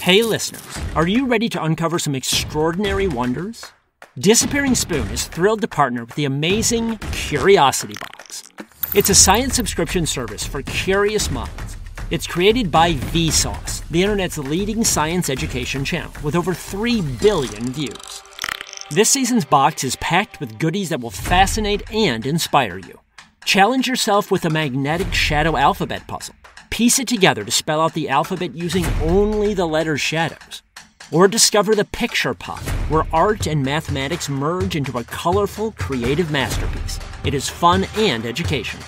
Hey listeners, are you ready to uncover some extraordinary wonders? Disappearing Spoon is thrilled to partner with the amazing Curiosity Box. It's a science subscription service for curious minds. It's created by Vsauce, the internet's leading science education channel, with over 3 billion views. This season's box is packed with goodies that will fascinate and inspire you. Challenge yourself with a magnetic shadow alphabet puzzle. Piece it together to spell out the alphabet using only the letter shadows. Or discover the picture pot, where art and mathematics merge into a colorful, creative masterpiece. It is fun and educational.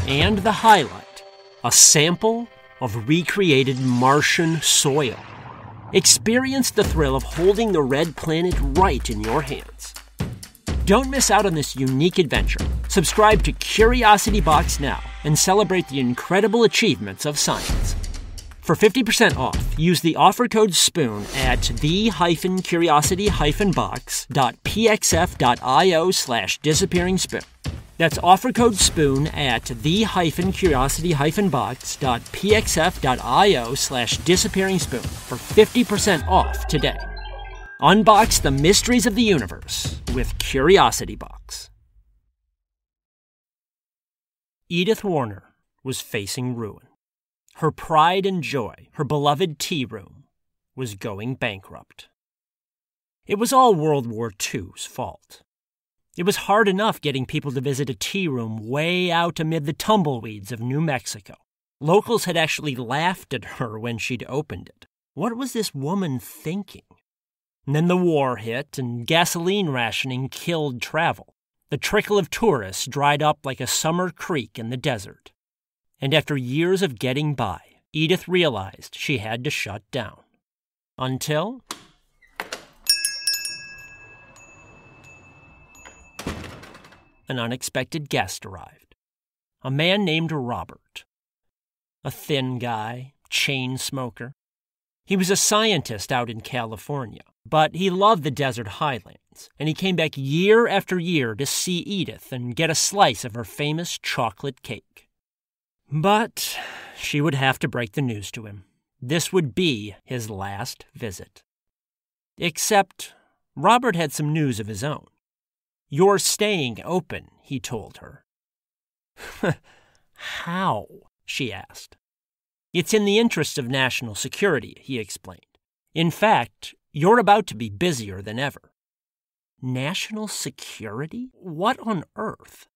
And the highlight, a sample of recreated Martian soil. Experience the thrill of holding the red planet right in your hands. Don't miss out on this unique adventure. Subscribe to Curiosity Box now and celebrate the incredible achievements of science. For 50% off, use the offer code SPOON at the-curiosity-box.pxf.io/disappearingspoon. That's offer code SPOON at the-curiosity-box.pxf.io/disappearingspoon for 50% off today. Unbox the mysteries of the universe with Curiosity Box. Edith Warner was facing ruin. Her pride and joy, her beloved tea room, was going bankrupt. It was all World War II's fault. It was hard enough getting people to visit a tea room way out amid the tumbleweeds of New Mexico. Locals had actually laughed at her when she'd opened it. What was this woman thinking? And then the war hit, and gasoline rationing killed travel. The trickle of tourists dried up like a summer creek in the desert. And after years of getting by, Edith realized she had to shut down. Until an unexpected guest arrived. A man named Robert. A thin guy, chain smoker. He was a scientist out in California, but he loved the desert highlands, and he came back year after year to see Edith and get a slice of her famous chocolate cake. But she would have to break the news to him. This would be his last visit. Except Robert had some news of his own. "You're staying open," he told her. "How?" she asked. "It's in the interest of national security," he explained. "In fact, you're about to be busier than ever." National security? What on earth?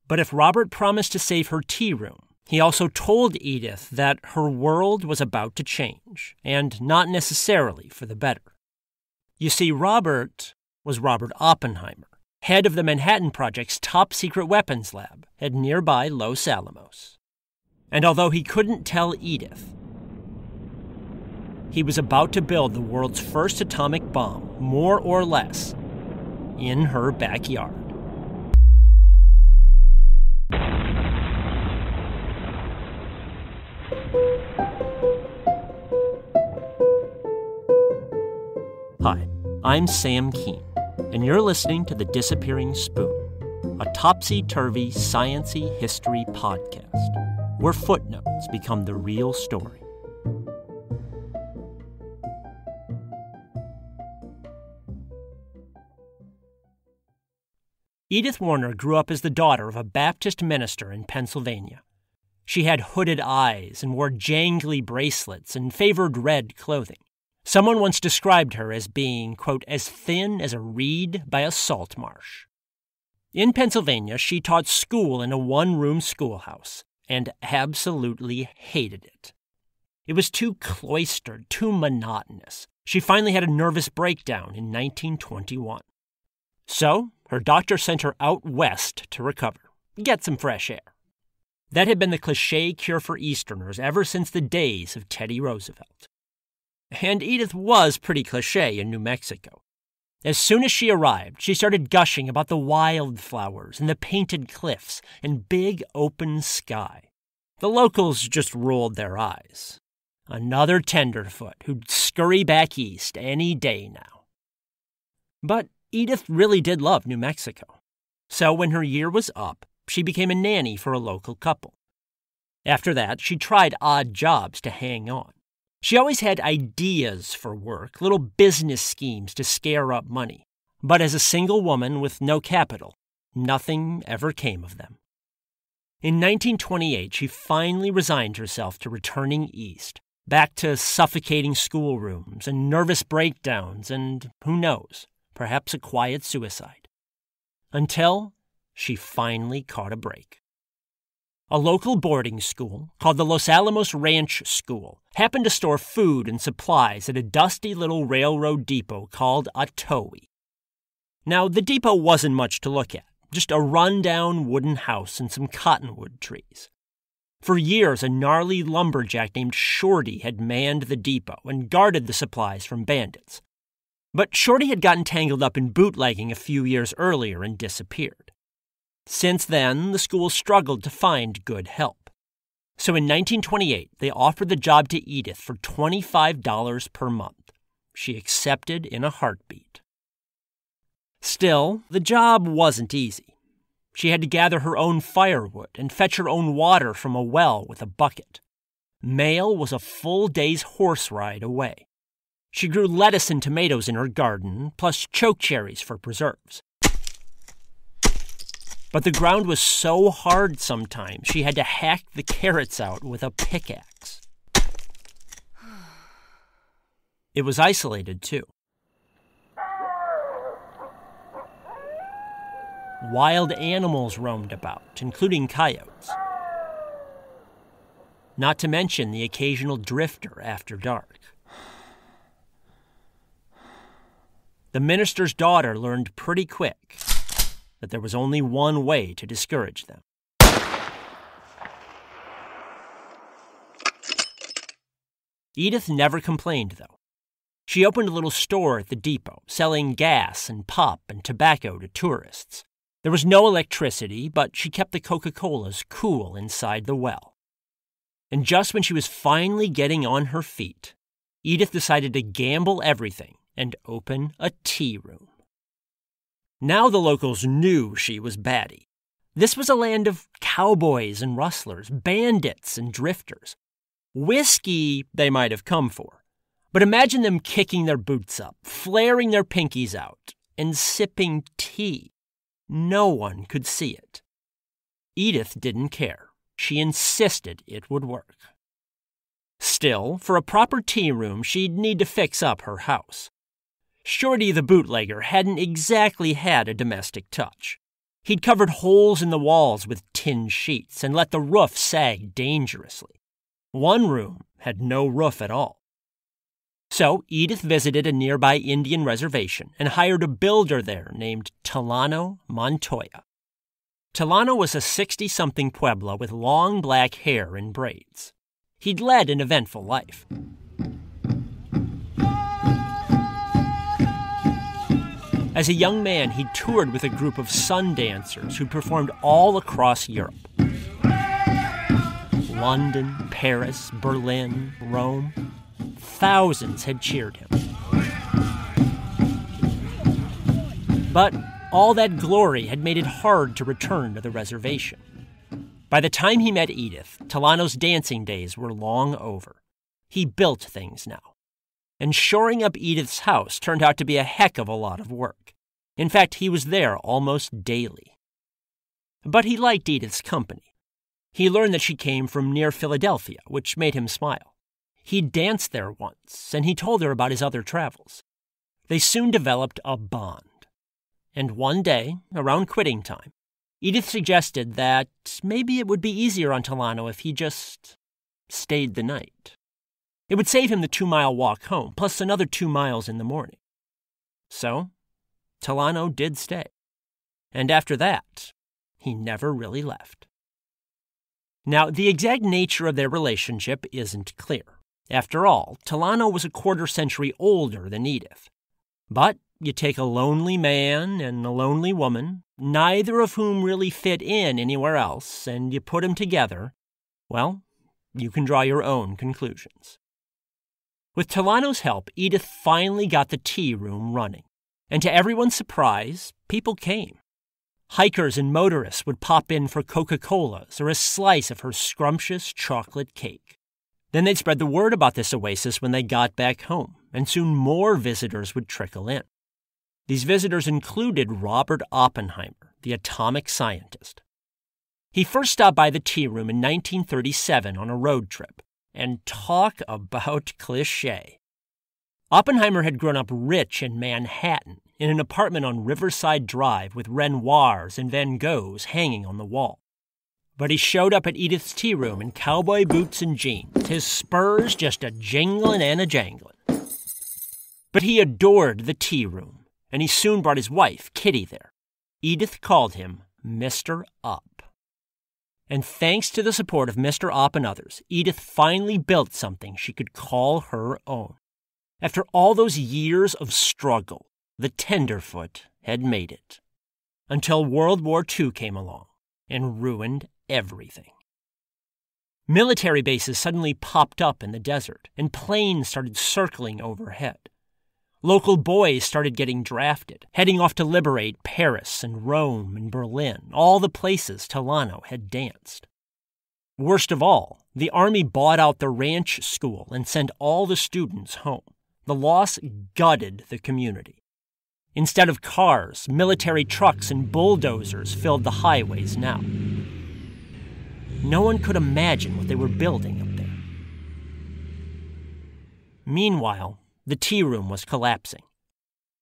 But if Robert promised to save her tea room, he also told Edith that her world was about to change, and not necessarily for the better. You see, Robert was Robert Oppenheimer, head of the Manhattan Project's top-secret weapons lab at nearby Los Alamos. And although he couldn't tell Edith, he was about to build the world's first atomic bomb, more or less, in her backyard. Hi, I'm Sam Keene, and you're listening to The Disappearing Spoon, a topsy-turvy, science-y history podcast, where footnotes become the real story. Edith Warner grew up as the daughter of a Baptist minister in Pennsylvania. She had hooded eyes and wore jangly bracelets and favored red clothing. Someone once described her as being, quote, as thin as a reed by a salt marsh. In Pennsylvania, she taught school in a one-room schoolhouse and absolutely hated it. It was too cloistered, too monotonous. She finally had a nervous breakdown in 1921. So, her doctor sent her out west to recover, get some fresh air. That had been the cliché cure for Easterners ever since the days of Teddy Roosevelt. And Edith was pretty cliché in New Mexico. As soon as she arrived, she started gushing about the wildflowers and the painted cliffs and big open sky. The locals just rolled their eyes. Another tenderfoot who'd scurry back east any day now. But Edith really did love New Mexico. So when her year was up, she became a nanny for a local couple. After that, she tried odd jobs to hang on. She always had ideas for work, little business schemes to scare up money. But as a single woman with no capital, nothing ever came of them. In 1928, she finally resigned herself to returning east, back to suffocating schoolrooms and nervous breakdowns and, who knows, perhaps a quiet suicide. Until she finally caught a break. A local boarding school, called the Los Alamos Ranch School, happened to store food and supplies at a dusty little railroad depot called a towee. Now, the depot wasn't much to look at, just a run-down wooden house and some cottonwood trees. For years, a gnarly lumberjack named Shorty had manned the depot and guarded the supplies from bandits. But Shorty had gotten tangled up in bootlegging a few years earlier and disappeared. Since then, the school struggled to find good help. So in 1928, they offered the job to Edith for $25 per month. She accepted in a heartbeat. Still, the job wasn't easy. She had to gather her own firewood and fetch her own water from a well with a bucket. Mail was a full day's horse ride away. She grew lettuce and tomatoes in her garden, plus chokecherries for preserves. But the ground was so hard sometimes, she had to hack the carrots out with a pickaxe. It was isolated, too. Wild animals roamed about, including coyotes. Not to mention the occasional drifter after dark. The minister's daughter learned pretty quick that there was only one way to discourage them. Edith never complained, though. She opened a little store at the depot, selling gas and pop and tobacco to tourists. There was no electricity, but she kept the Coca-Colas cool inside the well. And just when she was finally getting on her feet, Edith decided to gamble everything and open a tea room. Now the locals knew she was batty. This was a land of cowboys and rustlers, bandits and drifters. Whiskey they might have come for, but imagine them kicking their boots up, flaring their pinkies out, and sipping tea. No one could see it. Edith didn't care. She insisted it would work. Still, for a proper tea room, she'd need to fix up her house. Shorty the bootlegger hadn't exactly had a domestic touch. He'd covered holes in the walls with tin sheets and let the roof sag dangerously. One room had no roof at all. So Edith visited a nearby Indian reservation and hired a builder there named Tilano Montoya. Tilano was a 60-something Pueblo with long black hair and braids. He'd led an eventful life. As a young man, he toured with a group of sun dancers who performed all across Europe. London, Paris, Berlin, Rome. Thousands had cheered him. But all that glory had made it hard to return to the reservation. By the time he met Edith, Tilano's dancing days were long over. He built things now. And shoring up Edith's house turned out to be a heck of a lot of work. In fact, he was there almost daily. But he liked Edith's company. He learned that she came from near Philadelphia, which made him smile. He'd danced there once, and he told her about his other travels. They soon developed a bond. And one day, around quitting time, Edith suggested that maybe it would be easier on Tilano if he just stayed the night. It would save him the 2-mile walk home, plus another 2 miles in the morning. So, Tilano did stay. And after that, he never really left. Now, the exact nature of their relationship isn't clear. After all, Tilano was a quarter-century older than Edith. But you take a lonely man and a lonely woman, neither of whom really fit in anywhere else, and you put them together, well, you can draw your own conclusions. With Tilano's help, Edith finally got the tea room running. And to everyone's surprise, people came. Hikers and motorists would pop in for Coca-Colas or a slice of her scrumptious chocolate cake. Then they'd spread the word about this oasis when they got back home, and soon more visitors would trickle in. These visitors included Robert Oppenheimer, the atomic scientist. He first stopped by the tea room in 1937 on a road trip, and talk about cliché. Oppenheimer had grown up rich in Manhattan, in an apartment on Riverside Drive with Renoirs and Van Goghs hanging on the wall. But he showed up at Edith's tea room in cowboy boots and jeans, his spurs just a jingling and a jangling. But he adored the tea room, and he soon brought his wife, Kitty, there. Edith called him Mr. Up. And thanks to the support of Mr. Opp and others, Edith finally built something she could call her own. After all those years of struggle, the tenderfoot had made it. Until World War II came along and ruined everything. Military bases suddenly popped up in the desert, and planes started circling overhead. Local boys started getting drafted, heading off to liberate Paris and Rome and Berlin, all the places Tilano had danced. Worst of all, the Army bought out the ranch school and sent all the students home. The loss gutted the community. Instead of cars, military trucks and bulldozers filled the highways now. No one could imagine what they were building up there. Meanwhile, the tea room was collapsing.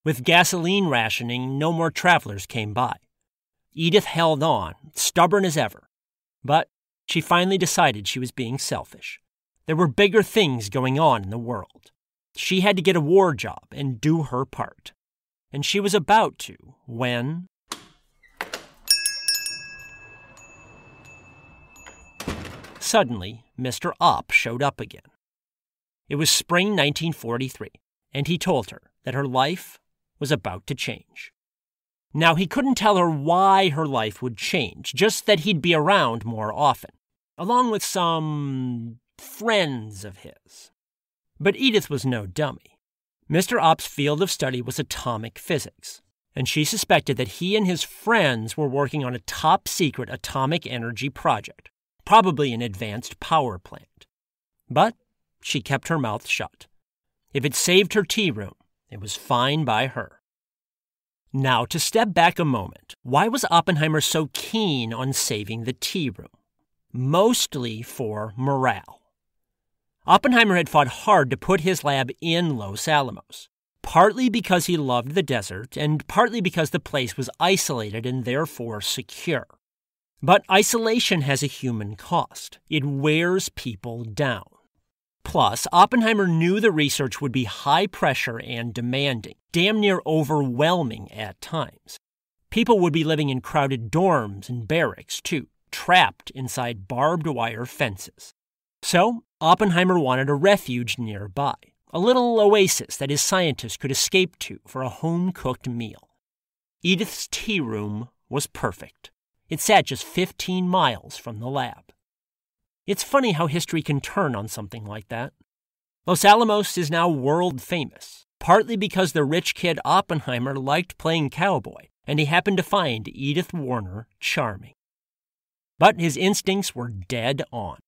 With gasoline rationing, no more travelers came by. Edith held on, stubborn as ever. But she finally decided she was being selfish. There were bigger things going on in the world. She had to get a war job and do her part. And she was about to when... Suddenly, Mr. Opp showed up again. It was spring 1943, and he told her that her life was about to change. Now, he couldn't tell her why her life would change, just that he'd be around more often, along with some friends of his. But Edith was no dummy. Mr. Opp's field of study was atomic physics, and she suspected that he and his friends were working on a top-secret atomic energy project, probably an advanced power plant. But she kept her mouth shut. If it saved her tea room, it was fine by her. Now, to step back a moment, why was Oppenheimer so keen on saving the tea room? Mostly for morale. Oppenheimer had fought hard to put his lab in Los Alamos, partly because he loved the desert and partly because the place was isolated and therefore secure. But isolation has a human cost. It wears people down. Plus, Oppenheimer knew the research would be high pressure and demanding, damn near overwhelming at times. People would be living in crowded dorms and barracks, too, trapped inside barbed wire fences. So, Oppenheimer wanted a refuge nearby, a little oasis that his scientists could escape to for a home-cooked meal. Edith's tea room was perfect. It sat just 15 miles from the lab. It's funny how history can turn on something like that. Los Alamos is now world famous, partly because the rich kid Oppenheimer liked playing cowboy, and he happened to find Edith Warner charming. But his instincts were dead on.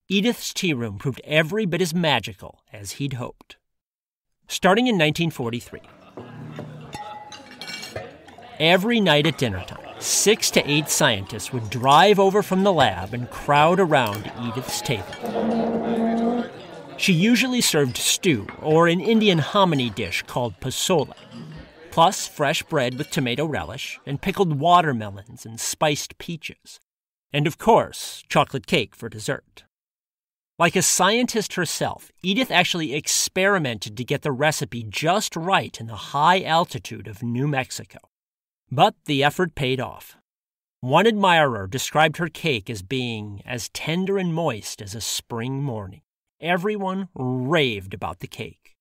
Edith's tea room proved every bit as magical as he'd hoped. Starting in 1943, every night at dinnertime, 6 to 8 scientists would drive over from the lab and crowd around Edith's table. She usually served stew or an Indian hominy dish called pozole, plus fresh bread with tomato relish and pickled watermelons and spiced peaches. And of course, chocolate cake for dessert. Like a scientist herself, Edith actually experimented to get the recipe just right in the high altitude of New Mexico. But the effort paid off. One admirer described her cake as being as tender and moist as a spring morning. Everyone raved about the cake.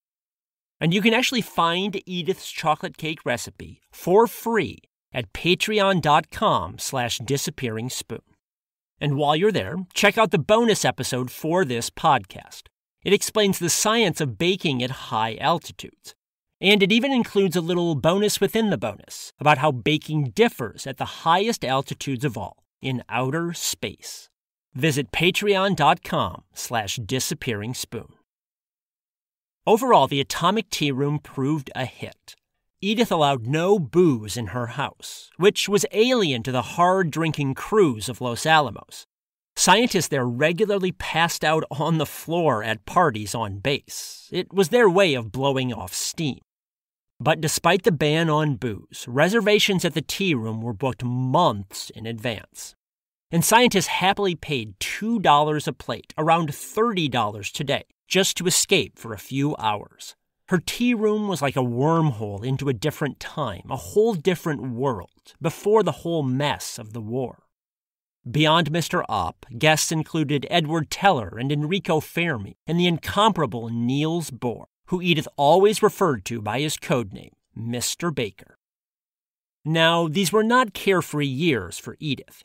And you can actually find Edith's chocolate cake recipe for free at patreon.com/disappearingspoon. And while you're there, check out the bonus episode for this podcast. It explains the science of baking at high altitudes. And it even includes a little bonus within the bonus about how baking differs at the highest altitudes of all, in outer space. Visit patreon.com/disappearingspoon. Overall, the atomic tea room proved a hit. Edith allowed no booze in her house, which was alien to the hard-drinking crews of Los Alamos. Scientists there regularly passed out on the floor at parties on base. It was their way of blowing off steam. But despite the ban on booze, reservations at the tea room were booked months in advance. And scientists happily paid $2 a plate, around $30 today, just to escape for a few hours. Her tea room was like a wormhole into a different time, a whole different world, before the whole mess of the war. Beyond Mr. Opp, guests included Edward Teller and Enrico Fermi, and the incomparable Niels Bohr, who Edith always referred to by his codename, Mr. Baker. Now, these were not carefree years for Edith.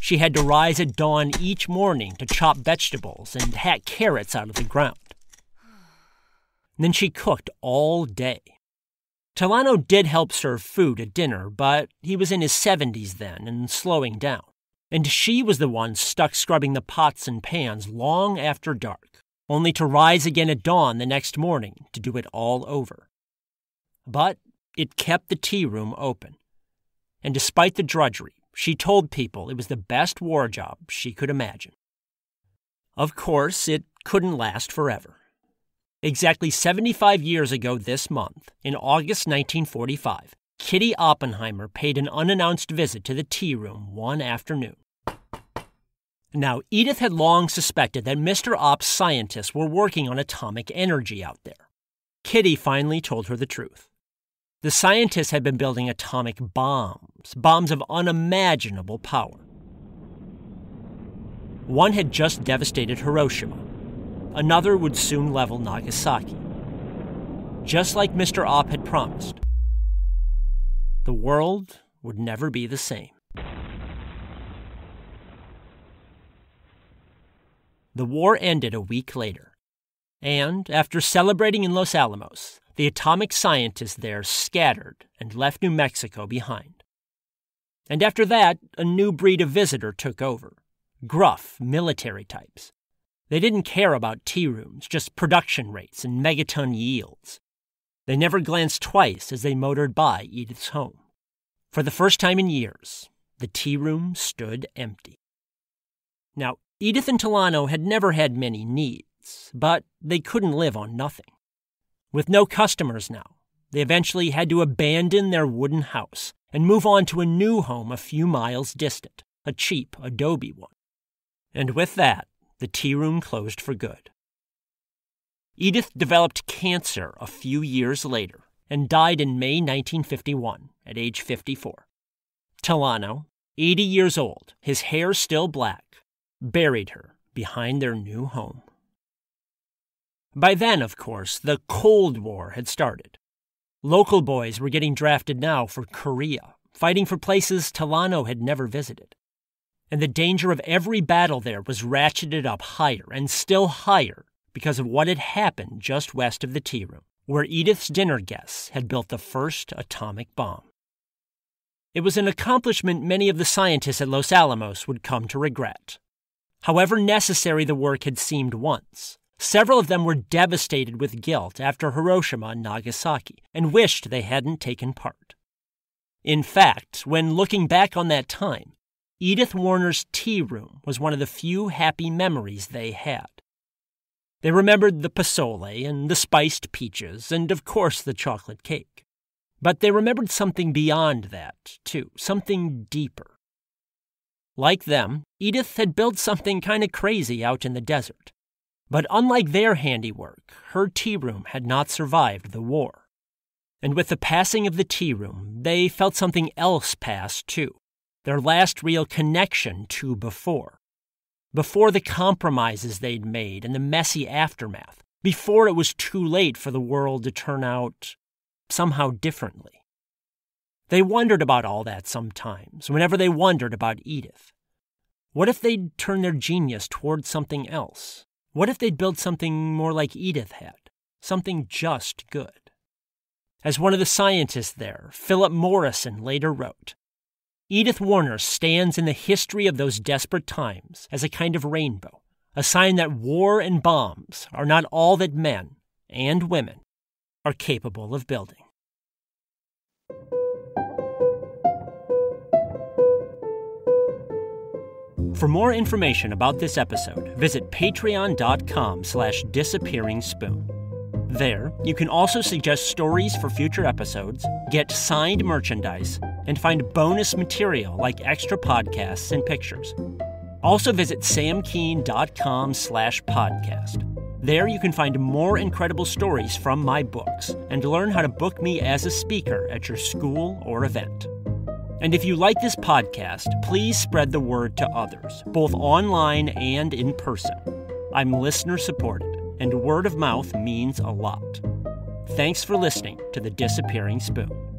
She had to rise at dawn each morning to chop vegetables and hack carrots out of the ground. Then she cooked all day. Tilano did help serve food at dinner, but he was in his 70s then and slowing down. And she was the one stuck scrubbing the pots and pans long after dark, only to rise again at dawn the next morning to do it all over. But it kept the tea room open. And despite the drudgery, she told people it was the best war job she could imagine. Of course, it couldn't last forever. Exactly 75 years ago this month, in August 1945, Kitty Oppenheimer paid an unannounced visit to the tea room one afternoon. Now, Edith had long suspected that Mr. Opp's scientists were working on atomic energy out there. Kitty finally told her the truth. The scientists had been building atomic bombs of unimaginable power. One had just devastated Hiroshima. Another would soon level Nagasaki. Just like Mr. Opp had promised, the world would never be the same. The war ended a week later, and after celebrating in Los Alamos, the atomic scientists there scattered and left New Mexico behind. And after that, a new breed of visitor took over, gruff military types. They didn't care about tea rooms, just production rates and megaton yields. They never glanced twice as they motored by Edith's home. For the first time in years, the tea room stood empty. Now, Edith and Tilano had never had many needs, but they couldn't live on nothing. With no customers now, they eventually had to abandon their wooden house and move on to a new home a few miles distant, a cheap adobe one. And with that, the tea room closed for good. Edith developed cancer a few years later and died in May 1951 at age 54. Tilano, 80 years old, his hair still black, buried her behind their new home. By then, of course, the Cold War had started. Local boys were getting drafted now for Korea, fighting for places Tilano had never visited. And the danger of every battle there was ratcheted up higher and still higher because of what had happened just west of the tea room, where Edith's dinner guests had built the first atomic bomb. It was an accomplishment many of the scientists at Los Alamos would come to regret. However necessary the work had seemed once, several of them were devastated with guilt after Hiroshima and Nagasaki and wished they hadn't taken part. In fact, when looking back on that time, Edith Warner's tea room was one of the few happy memories they had. They remembered the pozole and the spiced peaches and, of course, the chocolate cake. But they remembered something beyond that, too, something deeper. Like them, Edith had built something kind of crazy out in the desert. But unlike their handiwork, her tea room had not survived the war. And with the passing of the tea room, they felt something else pass, too. Their last real connection to before. Before the compromises they'd made and the messy aftermath. Before it was too late for the world to turn out somehow differently. They wondered about all that sometimes, whenever they wondered about Edith. What if they'd turn their genius toward something else? What if they'd build something more like Edith had? Something just good? As one of the scientists there, Philip Morrison, later wrote, Edith Warner stands in the history of those desperate times as a kind of rainbow, a sign that war and bombs are not all that men and women are capable of building. For more information about this episode, visit patreon.com/disappearingspoon. There, you can also suggest stories for future episodes, get signed merchandise, and find bonus material like extra podcasts and pictures. Also visit samkeen.com/podcast. There you can find more incredible stories from my books and learn how to book me as a speaker at your school or event. And if you like this podcast, please spread the word to others, both online and in person. I'm listener supported, and word of mouth means a lot. Thanks for listening to The Disappearing Spoon.